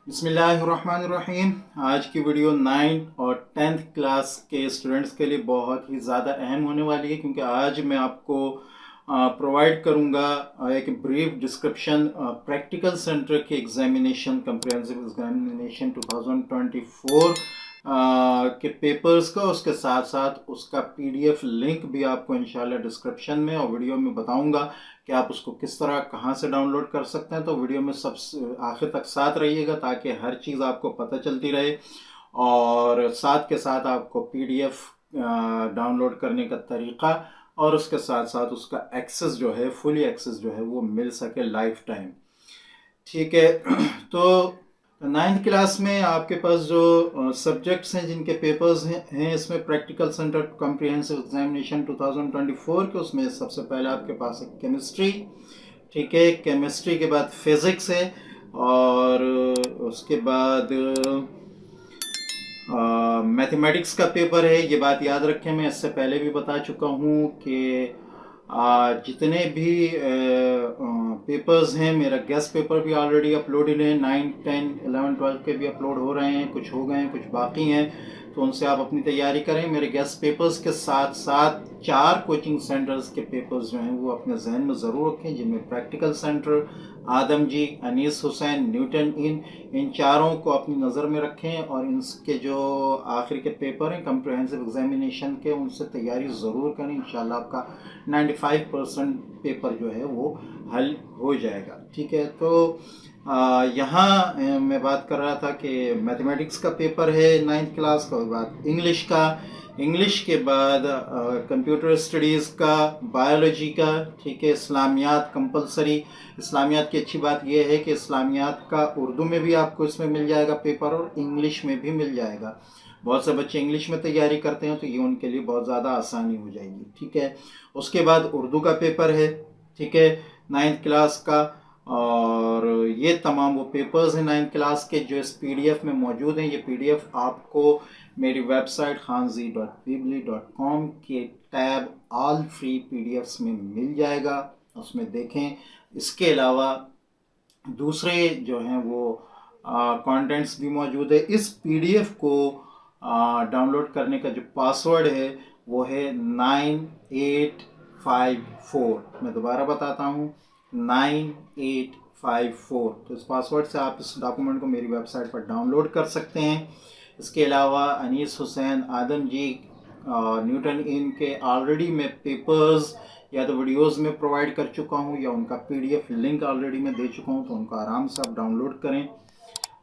बिस्मिल्लाहिर्रहमानिर्रहीम। आज की वीडियो 9th और 10th क्लास के स्टूडेंट्स के लिए बहुत ही ज़्यादा अहम होने वाली है, क्योंकि आज मैं आपको प्रोवाइड करूंगा एक ब्रीफ डिस्क्रिप्शन प्रैक्टिकल सेंटर के एग्जामिनेशन कम्प्रिहेंसिव एग्जामिनेशन 2024 के पेपर्स का। उसके साथ साथ उसका पीडीएफ लिंक भी आपको इंशाल्लाह डिस्क्रिप्शन में और वीडियो में बताऊंगा कि आप उसको किस तरह कहाँ से डाउनलोड कर सकते हैं। तो वीडियो में सब आखिर तक साथ रहिएगा ताकि हर चीज़ आपको पता चलती रहे, और साथ के साथ आपको पीडीएफ डाउनलोड करने का तरीक़ा और उसके साथ साथ उसका एक्सेस जो है, फुली एक्सेस जो है वो मिल सके लाइफ टाइम। ठीक है। तो 9th क्लास में आपके पास जो सब्जेक्ट्स हैं जिनके पेपर्स हैं इसमें प्रैक्टिकल सेंटर कॉम्प्रिहेंसिव एग्जामिनेशन 2024 के, उसमें सबसे पहले आपके पास है केमिस्ट्री। ठीक है, केमिस्ट्री के बाद फिज़िक्स है, और उसके बाद मैथमेटिक्स का पेपर है। ये बात याद रखें, मैं इससे पहले भी बता चुका हूँ कि जितने भी पेपर्स हैं, मेरा गेस्ट पेपर भी ऑलरेडी अपलोडेड है, 9, 10, 11, 12 के भी अपलोड हो रहे हैं, कुछ हो गए हैं, कुछ बाकी हैं, तो उनसे आप अपनी तैयारी करें। मेरे गेस्ट पेपर्स के साथ साथ 4 कोचिंग सेंटर्स के पेपर्स जो हैं वो अपने जहन में ज़रूर रखें, जिनमें प्रैक्टिकल सेंटर, आदम जी, अनीस हुसैन, न्यूटन इन चारों को अपनी नज़र में रखें, और इनके जो आखिर के पेपर हैं कम्प्रिहेंसिव एग्जामिनेशन के, उनसे तैयारी ज़रूर करें। इंशाल्लाह आपका 95% पेपर जो है वो हल हो जाएगा। ठीक है, तो यहाँ मैं बात कर रहा था कि मैथमेटिक्स का पेपर है 9th क्लास का, उसके बाद इंग्लिश का, इंग्लिश के बाद कंप्यूटर स्टडीज़ का, बायोलॉजी का। ठीक है, इस्लामियात कंपलसरी। इस्लामियात की अच्छी बात यह है कि इस्लामियात का उर्दू में भी आपको इसमें मिल जाएगा पेपर, और इंग्लिश में भी मिल जाएगा। बहुत से बच्चे इंग्लिश में तैयारी करते हैं तो ये उनके लिए बहुत ज़्यादा आसानी हो जाएगी। ठीक है, उसके बाद उर्दू का पेपर है। ठीक है, 9th क्लास का, और ये तमाम वो पेपर्स हैं 9th क्लास के जो इस पीडीएफ में मौजूद हैं। ये पीडीएफ आपको मेरी वेबसाइट khanzi.weebly.com के टैब ऑल फ्री पीडीएफ्स में मिल जाएगा, उसमें देखें। इसके अलावा दूसरे जो हैं वो कंटेंट्स भी मौजूद है। इस पीडीएफ को डाउनलोड करने का जो पासवर्ड है वो है 9854। मैं दोबारा बताता हूँ, 9854। तो इस पासवर्ड से आप इस डॉक्यूमेंट को मेरी वेबसाइट पर डाउनलोड कर सकते हैं। इसके अलावा अनीस हुसैन, आदम जी, न्यूटन के ऑलरेडी मैं पेपर्स या तो वीडियोस में प्रोवाइड कर चुका हूँ या उनका पीडीएफ लिंक ऑलरेडी मैं दे चुका हूँ, तो उनका आराम से आप डाउनलोड करें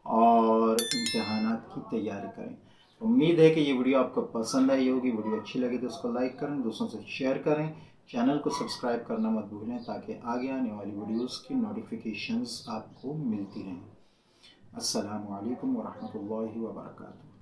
और इम्तहानात की तैयारी करें। उम्मीद है कि ये वीडियो आपको पसंद आई होगी। वीडियो अच्छी लगी तो उसको लाइक करें, दूसरों से शेयर करें, चैनल को सब्सक्राइब करना मत भूलें ताकि आगे आने वाली वीडियोस की नोटिफिकेशंस आपको मिलती रहें। अस्सलामु अलैकुम वरहमतुल्लाहि वबरकातुहू।